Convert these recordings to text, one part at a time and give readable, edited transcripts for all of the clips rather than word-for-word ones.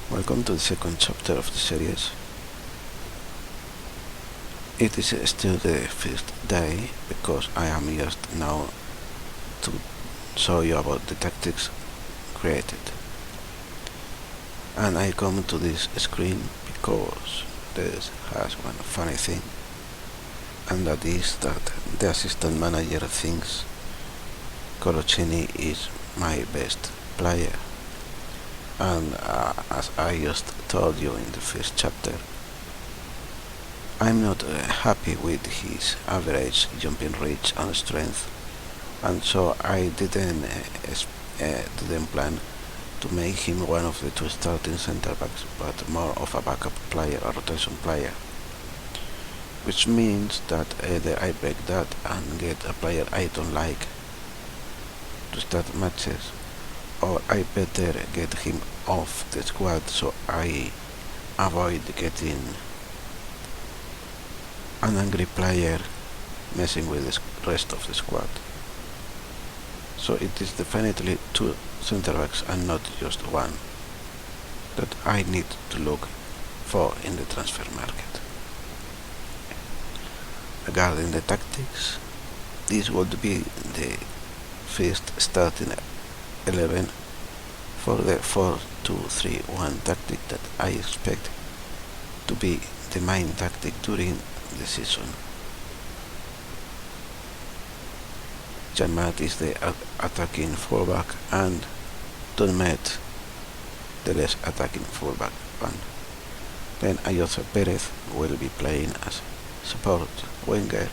Welcome to the second chapter of the series. It is still the first day because I am just now to show you about the tactics created. And I come to this screen because this has one funny thing, and that is that the assistant manager thinks Coloccini is my best player. And as I just told you in the first chapter, I'm not happy with his average jumping reach and strength, and so I didn't plan to make him one of the two starting center backs, but more of a backup player, a rotation player. Which means that either I break that and get a player I don't like to start matches, or I better get him off the squad so I avoid getting an angry player messing with the rest of the squad. So it is definitely two center backs and not just one that I need to look for in the transfer market. Regarding the tactics, this would be the first starting 11 for the 4-2-3-1 tactic that I expect to be the main tactic during the season. Janmat is the attacking fullback and Donmet the less attacking fullback one. Then Ayoza Perez will be playing as support winger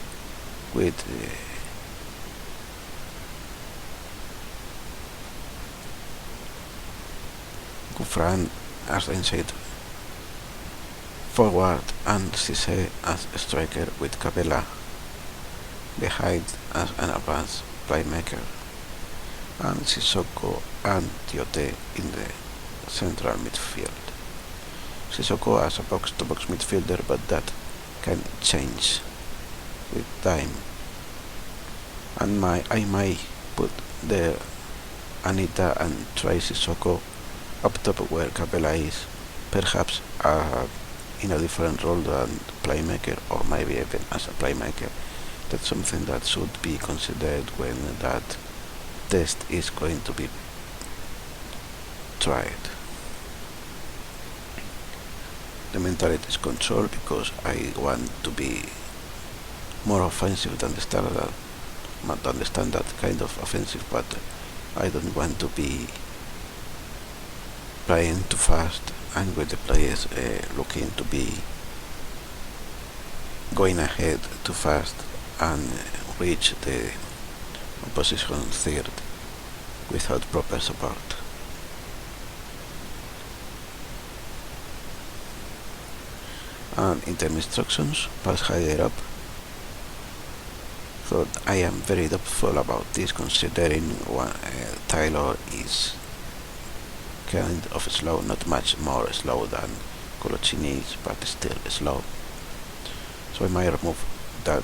with Gufran as inside forward and Cisse as a striker with Capella behind as an advanced playmaker, and Sissoko and Tiote in the central midfield. Sissoko as a box-to-box midfielder, but that can change with time. And I might put the Anita and try Sissoko up top where Capella is, perhaps in a different role than playmaker, or maybe even as a playmaker. That's something that should be considered when that test is going to be tried. The mentality is control because I want to be more offensive than the standard, kind of offensive, but I don't want to be playing too fast and with the players looking to be going ahead too fast and reach the opposition third without proper support. And in term instructions, pass higher up. So I am very doubtful about this, considering Taylor is kind of slow, not much more slow than Coloccini is, but still slow. So I might remove that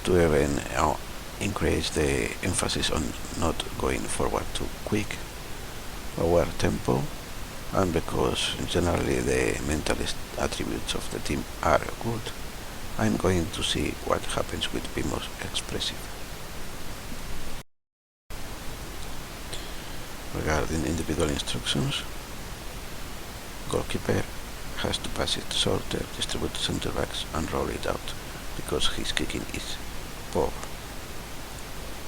to even increase the emphasis on not going forward too quick, lower tempo, and because generally the mentalist attributes of the team are good, I'm going to see what happens with Be More Expressive. Regarding individual instructions, goalkeeper has to pass it shorter, distribute to center backs and roll it out because his kicking is poor.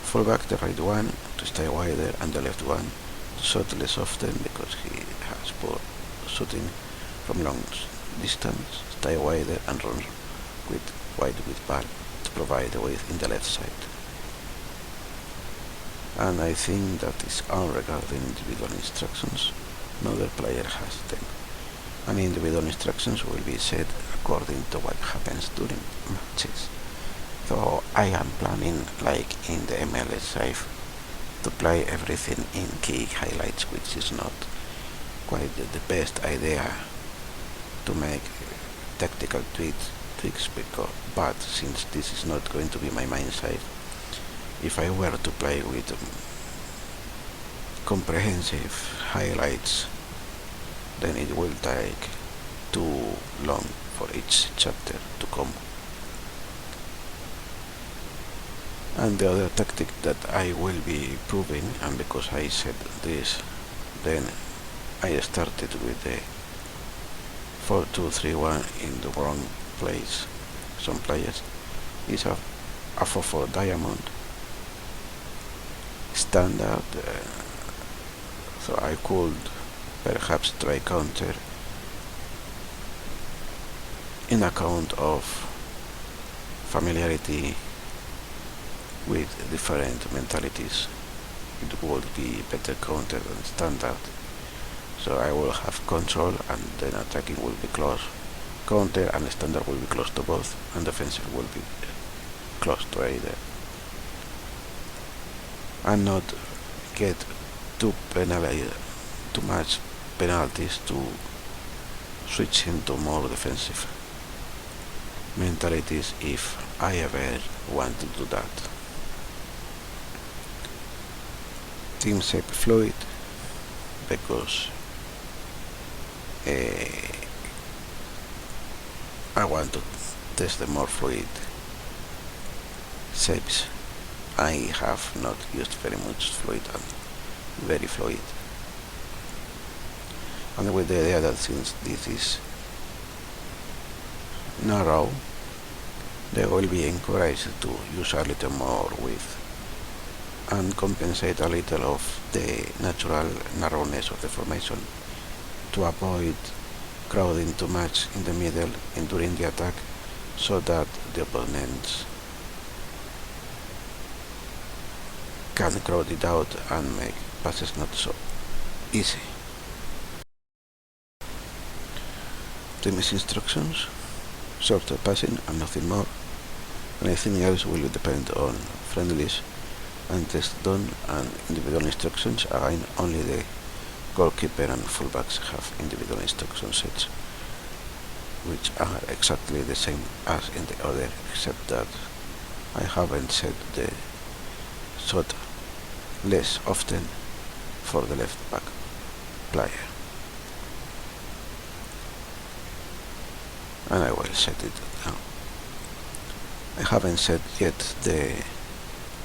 Fullback, the right one, to stay wider, and the left one to shoot less often because he has poor shooting from long distance, stay wider and run wide with ball to provide the width in the left side. And I think that is all regarding individual instructions. Another player has them, and individual instructions will be set according to what happens during matches. So I am planning, like in the MLS save, to play everything in key highlights, which is not quite the best idea to make tactical tweaks but since this is not going to be my main save, if I were to play with comprehensive highlights, then it will take too long for each chapter to come. And the other tactic that I will be proving, and because I said this, then I started with the 4231 in the wrong place. Some players is a 4-4 diamond standard, so I could perhaps try counter in account of familiarity with different mentalities. It would be better counter than standard, so I will have control and then attacking will be close, counter and standard will be close to both, and defensive will be close to either, and not get too much penalties to switch into more defensive mentalities if I ever want to do that. Team shape fluid, because I want to test the more fluid shapes. I have not used very much fluid and very fluid, and with the idea that since this is narrow, they will be encouraged to use a little more width and compensate a little of the natural narrowness of the formation to avoid crowding too much in the middle and during the attack, so that the opponents can crowd it out and make passes not so easy. Team's instructions: shorter passing and nothing more. Anything else will depend on friendlies and test done, and individual instructions. Again, only the goalkeeper and fullbacks have individual instruction sets, which are exactly the same as in the other, except that I haven't set the shot less often for the left back player, and I will set it now. I haven't set yet the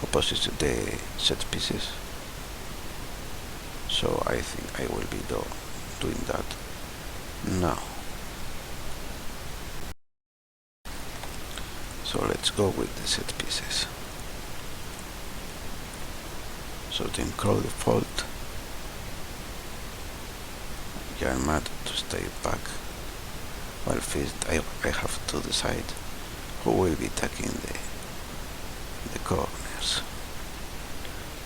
opposite the set pieces, so I think I will be doing that now. So let's go with the set pieces. So team crow default, giant mat to stay back, while first I have to decide who will be attacking the corners.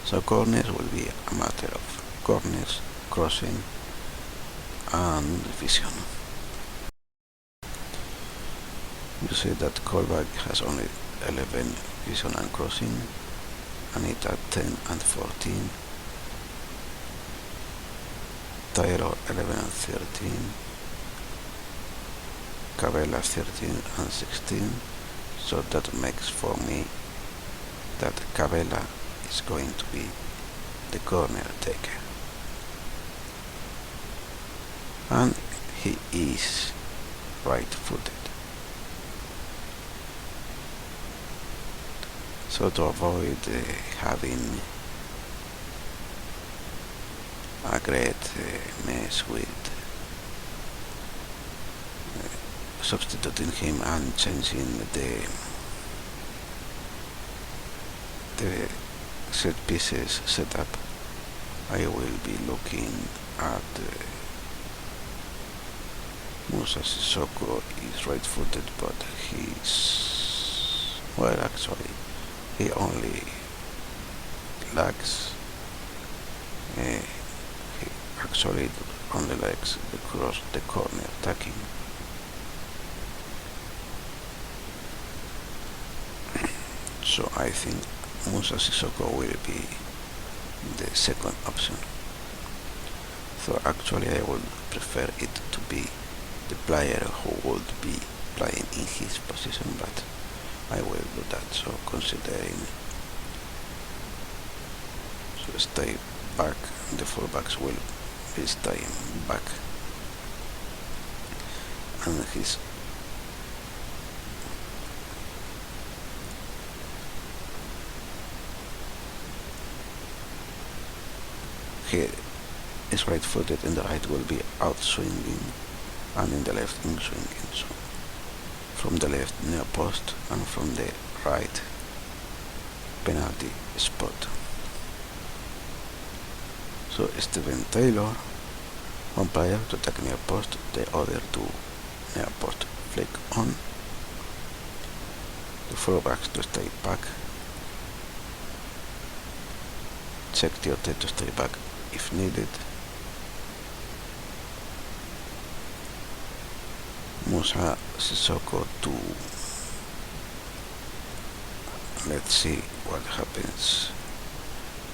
So corners will be a matter of corners, crossing and vision. You see that callback has only 11 vision and crossing, and it at 10 and 14. Tyro 11 and 13. Cabela 13 and 16. So that makes for me that Cabela is going to be the corner taker, and he is right-footed. So to avoid having a great mess with substituting him and changing the set pieces setup, I will be looking at Musa Sissoko is right-footed, but he's, well, actually he only lacks he actually only lacks the corner attacking. So I think Musa Sissoko will be the second option. So actually I would prefer it to be the player who would be playing in his position, but I will do that. So considering, so stay back the fullbacks will be staying back, and he is right-footed, in the right will be out swinging, and in the left in swinging. So from the left near post and from the right penalty spot. So Steven Taylor, one player to attack near post, the other two near post flick on, the fullbacks to stay back, check Tiote to stay back if needed, Musa Sissoko to, let's see what happens,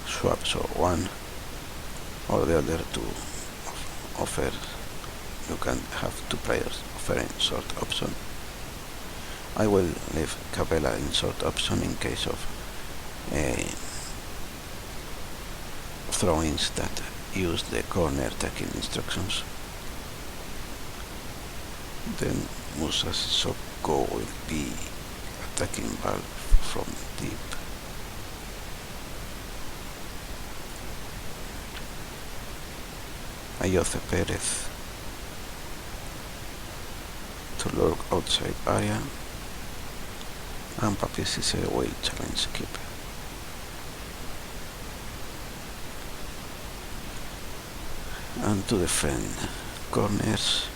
swap, so one or the other to offer. You can have two players offering short option. I will leave Capella in short option in case of throw-ins that use the corner taking instructions. Then Musa Sissoko will be attacking ball from deep. Ayoce Perez to lurk outside area, and Papi Cisse will challenge keeper. And to defend corners,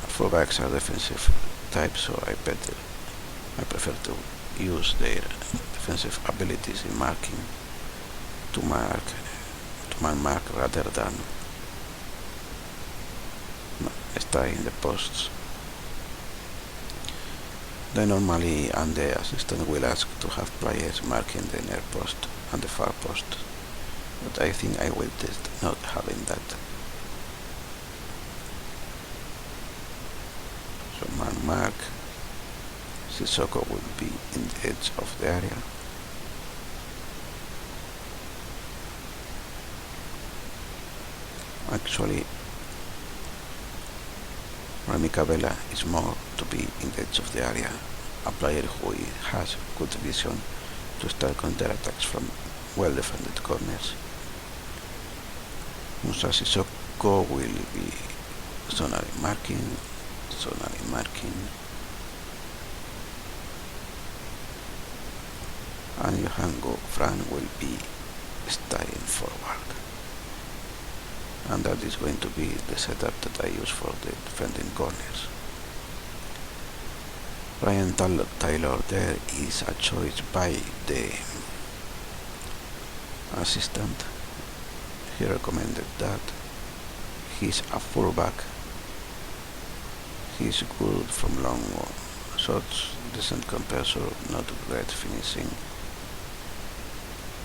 fullbacks are defensive type, so I prefer to use their defensive abilities in marking to man mark rather than stay in the posts. Then normally and the assistant will ask to have players marking the near post and the far post, but I think I will test not having that. So man mark, Sissoko will be in the edge of the area. Actually, Remy Cabella is more to be in the edge of the area, a player who has good vision to start counter-attacks from well-defended corners. Musa Sissoko will be zonally marking, and Johango Fran will be staying forward. And that is going to be the setup that I use for the defending corners. Ryan Taylor there is a choice by the assistant. He recommended that. He's a fullback. He's good from long shots, decent compressor, not great finishing,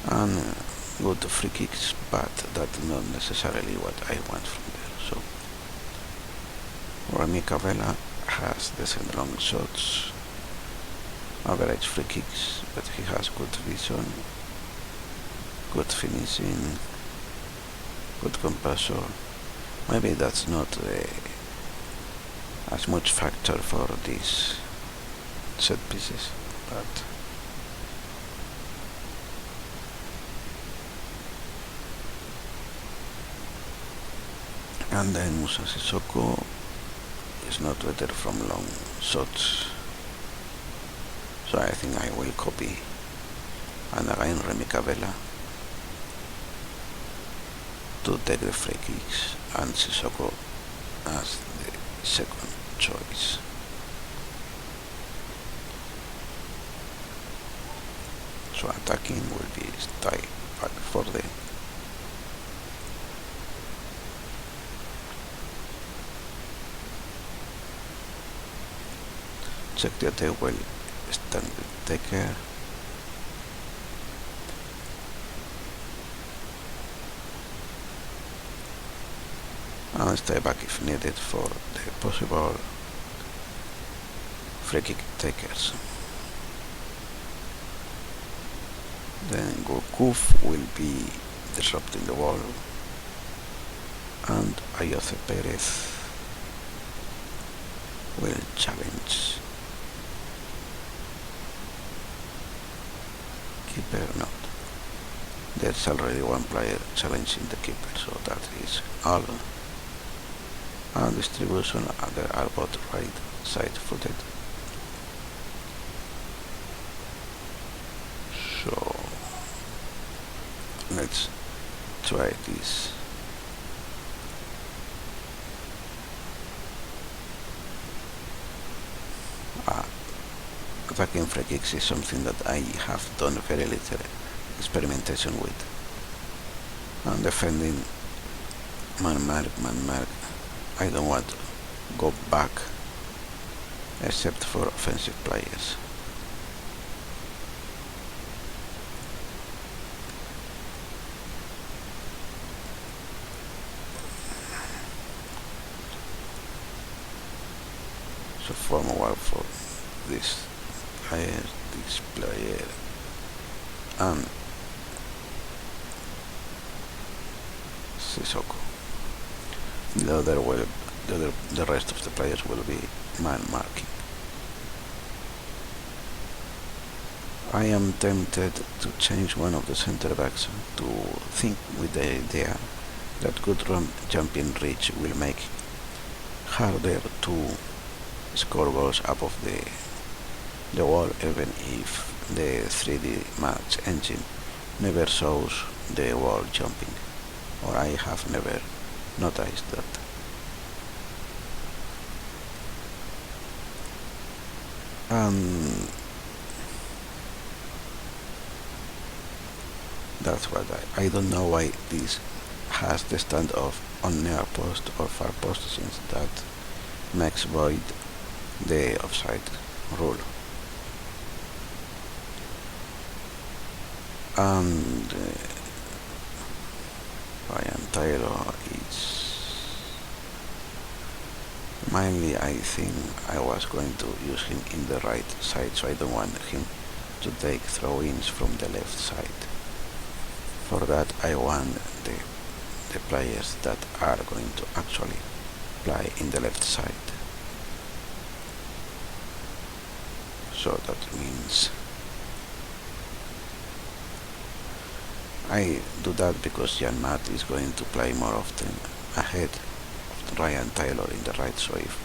and good free kicks, but that's not necessarily what I want from there. So Remy Cabella has decent long shots, average free kicks, but he has good vision, good finishing, good compressor. Maybe that's not as much factor for these set pieces, but and then Musa Sissoko is not better from long shots, so I think I will copy and again Remy Cabella to take the free kicks and Sissoko as the second choice. So attacking will be stay back for the check that they will stand with taker. And stay back if needed for the possible free kick takers. Then Gokuf will be disrupting the wall, and Ayoce Perez will challenge. Keeper not. There's already one player challenging the keeper, so that is all. And distribution, they are both right side footed. So let's try this. Attacking free kicks is something that I have done very little experimentation with. And defending man mark, I don't want to go back except for offensive players. So form a wall for this player, and Sissoko. The rest of the players will be man marking. I am tempted to change one of the center backs to think with the idea that good jumping reach will make harder to score goals above the wall, even if the 3D match engine never shows the wall jumping, or I have never noticed that. That's what I don't know why this has the standoff on near post or far post, since that makes void the offside rule. And Ryan Taylor is mainly, I think I was going to use him in the right side, so I don't want him to take throw-ins from the left side. For that I want the players that are going to actually play in the left side. So that means I do that because Jan Matt is going to play more often ahead of Ryan Taylor in the right, so if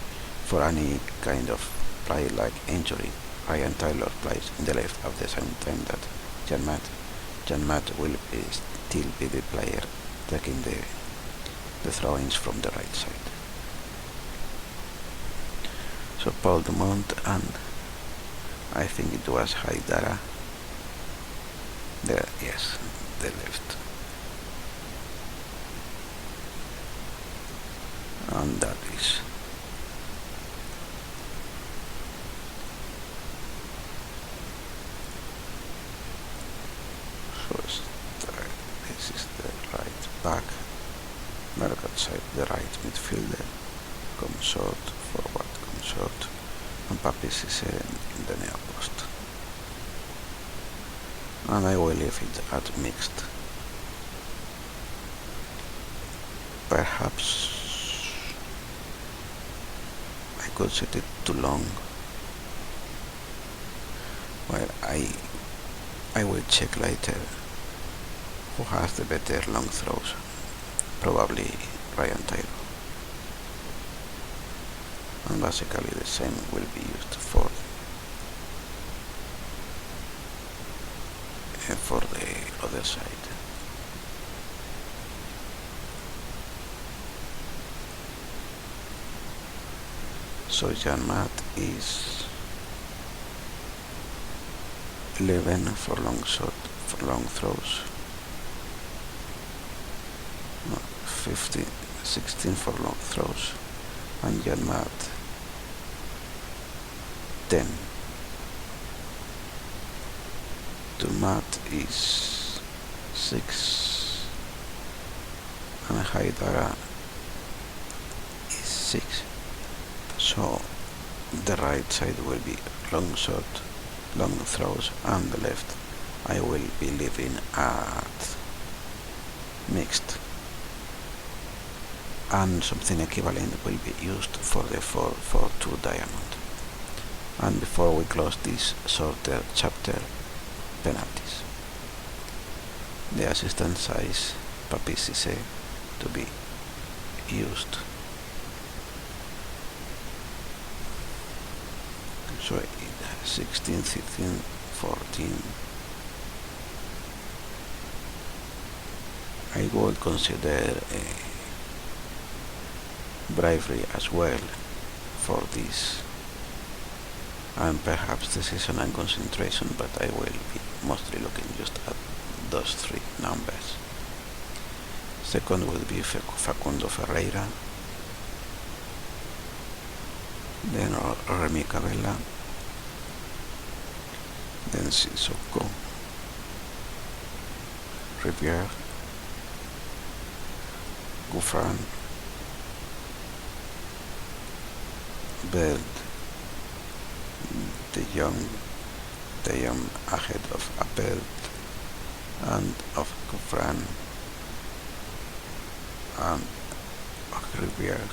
for any kind of play like injury, Ryan Taylor plays in the left at the same time that Jan Matt will still be the player taking the throw-ins from the right side. So Paul Dumont, and I think it was Haidara, the left, and that is this is the right back, Mercat side, the right midfielder, Consort, forward Consort, and Papi Cisse in the near post. And I will leave it at mixed. Perhaps I could set it too long. Well, I will check later who has the better long throws. Probably Ryan Taylor. And basically the same will be used for the other side. So Jan Matt is 11 for long throws, 16 for long throws, and Jan Matt 10. To Matt is 6, and Haidara is 6. So the right side will be long throws, and the left I will be leaving at mixed, and something equivalent will be used for the 442 diamond. And before we close this shorter chapter, penalties. The assistant size PAPICC to be used. So 16, 16, 14. I would consider bravery as well for this, and perhaps decision and concentration, but I will be mostly looking just at those three numbers. Second will be Facundo Ferreira, then Remy Cabella, then Sissoko, Riviere, Gouffran, Bird, De Jong ahead of Abel and of Gouffran and of Riviere.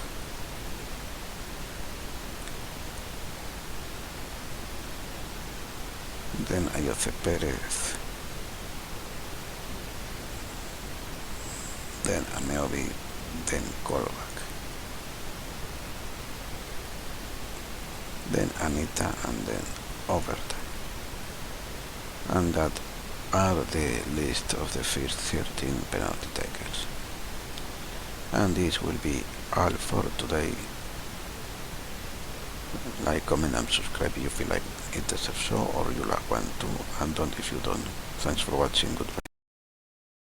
Then Ayoce Perez, then Ameobi, then Kolbak, then Anita, and then Overton. And that are the list of the first 13 penalty takers. And this will be all for today. Like, comment and subscribe if you like it deserves so, or you like one too, and don't if you don't. Thanks for watching, goodbye.